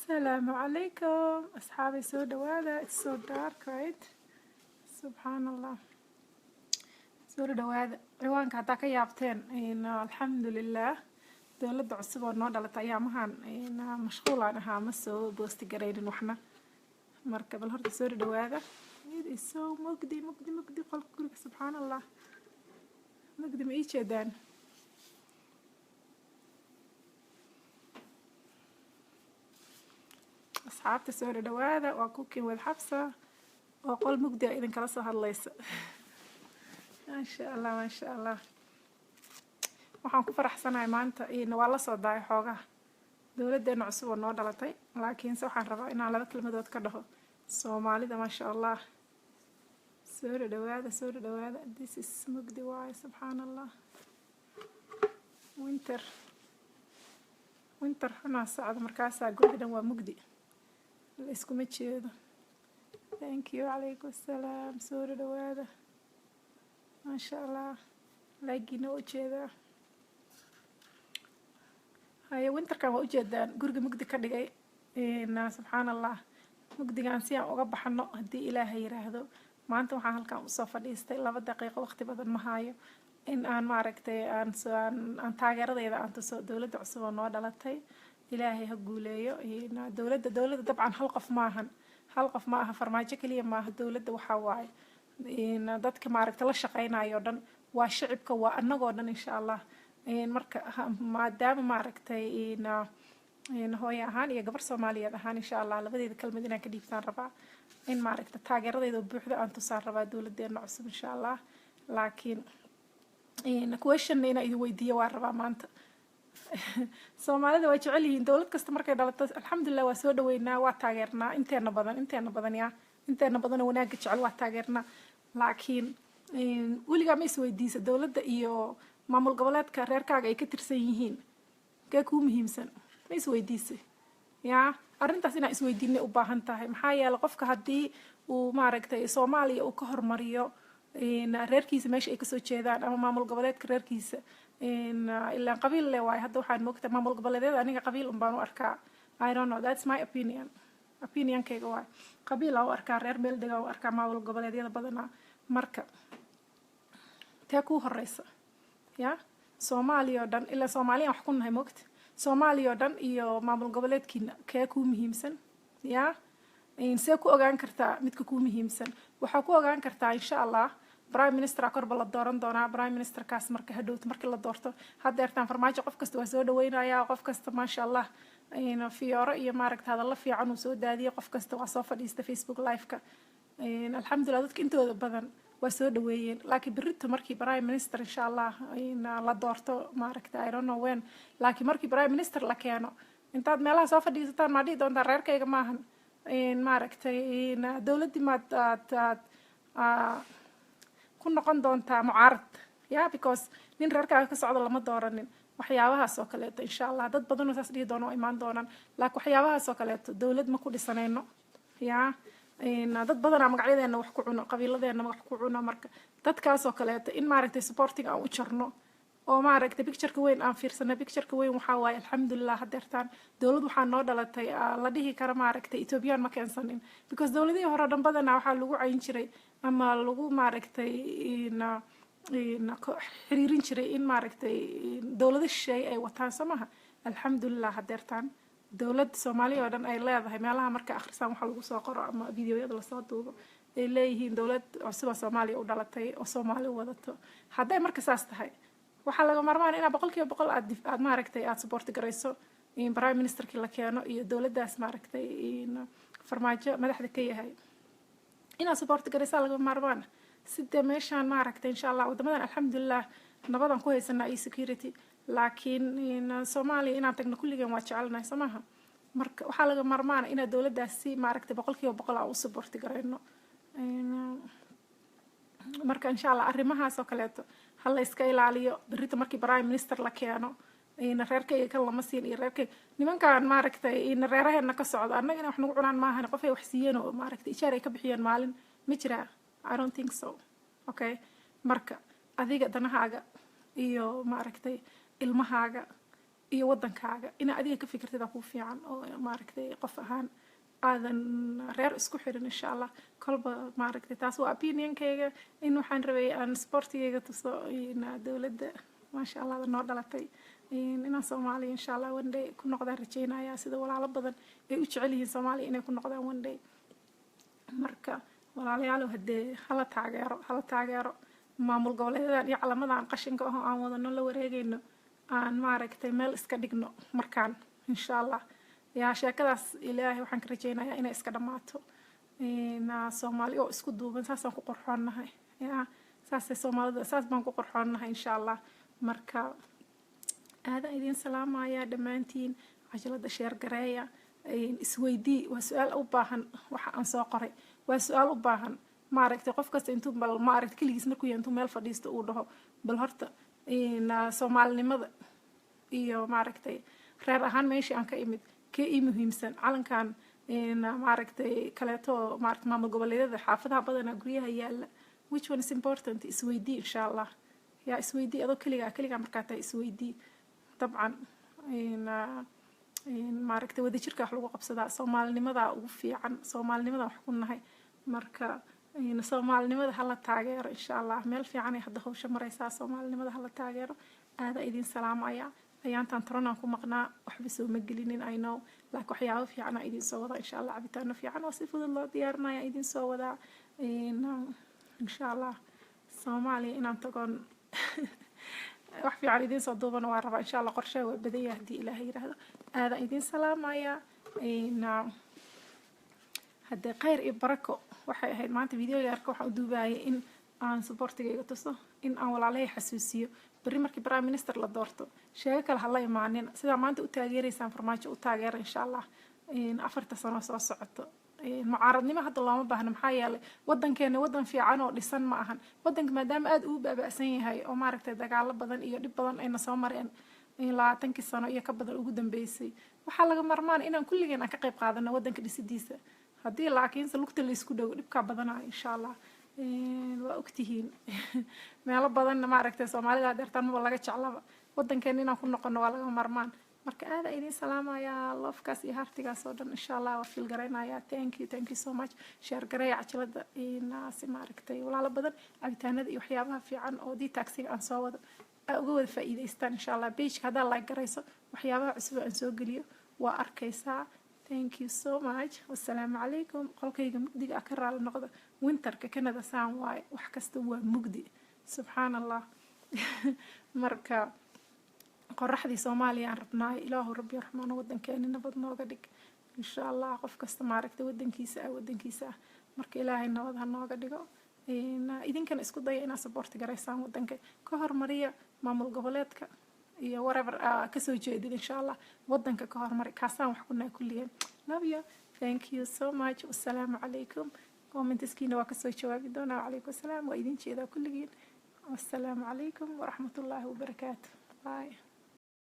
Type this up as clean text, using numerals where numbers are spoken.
السلام عليكم أصحابي سو دوادا. It's so dark right سبحان الله. سو دوادا ciwaanka hadaa ka yaabteen alxamdulilah dowladda cusub oo noo dhalatay ayaamahan mashquulaan ahaa ma soo boosti garaynin waxna marka bal horta soo dhawaada. It is so mugdi qolka guriga subxaan allah mugdi ma ii jeedaan asxaabta soo dhawaada waa cooking with Xabsa oo qol mugdi idin kala soo hadlaysa maasha allah waxaan ku faraxsanahay maanta waa la soo daay xoogaa dowladdeena cusub oo noo dhalatay laakiinse waxaan rabaa inaan laba kelmadood ka dhaho soomaalida maasha allah. soo dhawaada this is mugdi waaye subxaan allah. winter xunaa socda markaasaa guriga dhan waa mugdi la iskuma jeedo. thank you calaykum assalaam. soo dhawaada maasha allah laagiina u jeedaa haye winterkan waa ujeedaan guriga mugdi ka dhigay subxaan allah. mugdigan si aan uga baxno haddii ilaahay yiraahdo maanta waxaan halkan usoo fadhiistay 2 daqiiqo waqti badan ma hayo in aan maaragtay aan taageeradeyda aan tuso dowladda cusub oo noo dhalatay. ilaahay ha guuleeyo dowladda dabcan hal qof ma aha farmaajo kaliya maaha dowladda waxaa waaye dadka maaragtay la shaqeynayo dhan waa shicibka waa annagoo dhan insha allah. marka maadaama maaragtay hooyo ahaan iyo gabar Soomaaliyeed ahaan insha allah labadeeda kalmad inaan ka dhiibtaan rabaa in maaragtay taageeradeyda buuxda aan tusaan rabaa dowladdeena cusub insha allah. laakiin question ina idin weydiiyo waa rabaa maanta Soomaalida way jecel yihiin dowlad kasta markay dhalato alxamdulillah waa soo dhaweynaa waa taageernaa inteena badan oo wanaagga jecel waa taageernaa. laakiin weligaa ma isweydiisa dowladda iyo maamul goboleedka reerkaaga ay ka tirsan yihiin kee kuu muhiimsan ma isweydiisay yaa arrintaas inaan isweydiinay u baahan tahay maxaa yeelay qofka haddii uu maaragtay Soomaaliya uu ka hormariyo reerkiisa meesha ay kasoo jeedaan ama maamul goboleedka reerkiisa ilaa qabiil le waaye hadda waxaan moogtaa maamul goboleedyada aniga qabiil un baan u arkaa. I don't know that's my opinionkayga waaye qabiil aan u arkaa reer meel degaa u arkaa maamul goboleedyada badanaa. marka tee kuu horeysa yaa Soomaaliya oo dhan ilaa Soomaaliya wax ku nahay moogta Soomaaliya oo dhan iyo maamul goboleedkiina kee kuu muhiimsan yaa see ku ogaan kartaa midka kuu muhiimsan waxaa ku ogaan kartaa insha allah prime minister korba la dooran doonaa prime minister kaas marka hadhowto markii la doorto haddeertaan farmaajo qof kasta waa soo dhaweynayaa qof kasta maasha allah fiyooro iyo maaragta hadalla fiican uu soo daadiyay qof kasta waa soo fadhiista Facebook live-ka alxamdulillah dadka intooda badan waa soo dhaweeyeen. laakiin berrito markii prime minister insha allah la doorto maaragta I don't know when laakiin markii prime minister la keeno intaad meelaha soo fadhiisataan ma dhihi doontaa reerkayga maahan maaragtay dowladdii maad ku noqon doontaa mucaarad yaa because nin reerkaaga ka socdo lama dooranin waxyaabahaas oo kaleeto insha allah dad badan oo saas dhihi doona oo imaan doonaan laakiin waxyaabahaas oo kaleeto dowlad ma ku dhisanayno yaa dad badanaa magacyadeena wax ku cuno qabiiladeena wax ku cuno marka dadkaas oo kaleeto in maaragtay supporting aan u jarno oo maaragtay pictureka weyn aan fiirsano pictureka weyn waxaa waaye alxamdulillah haddeertaan dowlad waxaa noo dhalatay la dhihi kara maaragtay Ethiopian ma keensanin because dowladihii hore dhan badanaa waxaa lagu cayin jiray ama lagu maaragtay xiriirin jiray in maaragtay dowlado shisheeye ay wataan samaha. alxamdulillah haddeertaan dowladda Soomaaliya oo dhan ay leedahay meelaha marka akhrisaan waxa lagu soo qoro ama fiidiyoyada la soo duubo ay leeyihiin dowlad cusub oo Soomaaliya u dhalatay oo Soomaali wadato hadday marka saas tahay waxaa laga marmaan inaa 100% aad maaragtay aad support garayso prime ministerkii la keeno iyo dowladdaas maaragtay farmaajo madaxda ka yahay inaa support garaysaa laga marmaan sidee meeshaan maaragtay insha allah wadamadan alxamdulillah nabadan ku haysanaa iyo security laakiin Soomaaliya inaan tagno kulligeen waa jecelnahay samaha marka waxaa laga marmaan inaa dowladdaasi maaragtay 100% aan u support garayno marka insha allah arrimahaas oo kaleeto hal iska ilaaliyo berrito markii prime minister la keeno reerkayga kan lama siin iyo reerkayga nimankan maaragtay reeraheena ka socda annagana wax nagu cunaan maahan qof ay wax siiyeen oo maaragtay ijaar ay ka bixiyeen maalin ma jiraa I don't think so okay marka adiga danahaaga iyo maaragtay ilmahaaga iyo wadankaaga ina adiga ka fikirtida ku fiican oo maaragtay qof ahaan aadan reer isku xirin insha allah kolba maaragtay taas waa opinionkayga in waxaan rabay aan sportigayga tuso dowladda maasha allah noo dhalatay inaan Soomaaliya insha allah one day ku noqdaan rajaynayaa sida walaalo badan ay u jecel yihiin Soomaaliya inay ku noqdaan one day marka walaalayaal hadee hala taageero maamul goboleedyada iyo calamadan qashinka oo aan wadano la wareegayno aan maaragtay meel iska dhigno markaan insha allah yaa sheekadaas ilaahay waxaan ka rajaynayaa inay iska dhamaato Soomaali oo isku duuban saasaan ku qorxoonahay yaa saasay Soomaalida saas baan ku qorxoonahay insha allah marka aada idin salaamaya dhamaantiin cajalada sheer gareeya isweydii waa su'aal u baahan waxa aan soo qoray waa su'aal u baahan maaragtay qof kasta intuu bal maaragtay kaligiis markuu yahay intuu meel fadhiisto uu dhaho bal horta Soomaalinimada iyo maaragtay reer ahaan meeshii aan ka imid kee muhiimsan calankan maaragtay kaleeto maaragtay maamul goboleedyada xaafadaha badanaa guryaha yaala which one is important isweydii insha allah yaa isweydii adoo kaligaa markaa tahay isweydii dabcan maaragtay wadajirka wax lagu qabsadaa Soomaalinimada ugu fiican Soomaalinimada wax ku nahay marka Soomaalinimada hala taageero insha allah meel fiican ay hadda hawsha maraysaa Soomaalinimada hala taageero aada idin salaamaya ayaantan taranaan ku maqnaa waxba soo ma gelinin I know laakiin waxyaabo fiican idin soo wada insha allah cabitaano fiican oo si fudud loo diyaarinaya idin soo wada insha allah Soomaaliya inaan tagoon wax fiican idin soo duubana waa rabaa insha allah qorshe waa badaya hadii ilaahay yiraahdo aada idin salaamaya hadda khayr iyo barako waxay ahayd maanta videoga arka waxaan u duubayay in aan supportigayga tuso in aan walaalay xasuusiyo bari markii prime minister la doorto sheego kale hala imaanin sida maanta u taageeraysaan farmaajo u taageera insha allah 4 sano soo socoto mucaaradnimo hadda looma baahna maxaa yeelay wadankeena wadan fiican oo dhisan ma ahan wadanka maadaama aad uu baaba'san yahay oo maaragtay dagaalo badan iyo dhib badan ayna soo mareen 20 sano iyo ka badan ugu dambeysay waxaa laga marmaan inaan kulligeen aan ka qayb qaadano wadanka dhisidiisa haddii laakiinse lugta la isku dhago dhibka badanaa insha allah waa ogtihiin meelo badan maaragtay Soomaalida deertaan ma laga jeclaba wadankeena inaan ku noqono waa laga marmaan marka aada idin salaamaya lofkaas iyo hartigaas oo dhan insha allah waa fil garaynaya thank you so much share gareeya cajalada si maaragtay walaalo badan cabitaanada iyo waxyaabaha fiican oo detoxiga aan soo wado uga wada faa'iideystaan insha allah page hada like garayso waxyaabaha cusub aan soo geliyo waa arkaysaa thank you so much wassalaamu calaykum qolkayga mugdiga ka raali noqdo winterka Canada saan waay wax kasta waa mugdi subhanallah marka qoraxdii Soomaaliya aan rabnaa ilaahu rabbi raxmaan wadankeena nabad nooga dhig insha allah qof kasta maaragtay wadankiisa marka ilaahay nabad ha nooga dhigo idinkan isku daya inaad support garaysaan wadanka ka hormariya maamul goboleedka iyo whatever ka soo jeedid insha allah wadanka ka hormari kaasaan wax ku nahay kulliyan love you thank you so much wassalaamu calaykum commentiskiina waa ka soo jawaabi doonaa wacalaykum assalaam waa idin jeedaa kulligiin wassalaamu calaykum waraxmatullaahi wabarakaatuh bye